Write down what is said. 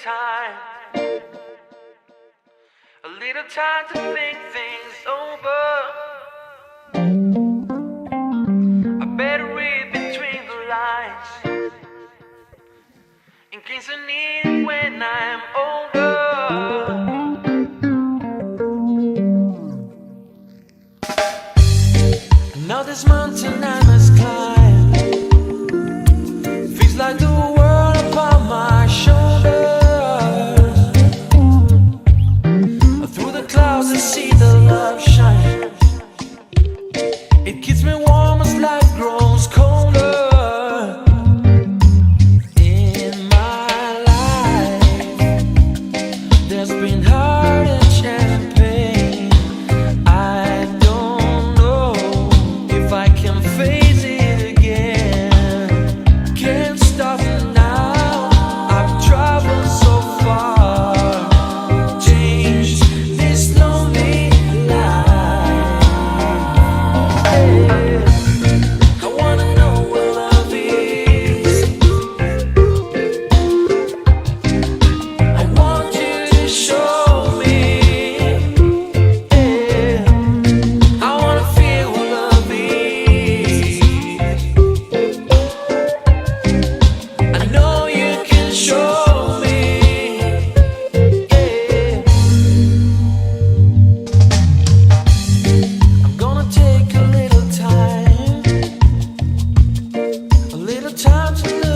time. A little time to think things over. I better read between the lines in case I need it when I'm older. I know this mountain I must climb. Feels like the world upon my shoulders. Through the clouds I see the love shine. It keeps me warm as life grows colder. In my life there's been heartache and pain. I don't know if I can face it again. Can't stop now, I've traveled so far. Changed this lonely life. I wanna know what love is. I want you to show me. I wanna feel what love is. I know you can show me. I'm gonna take a little time to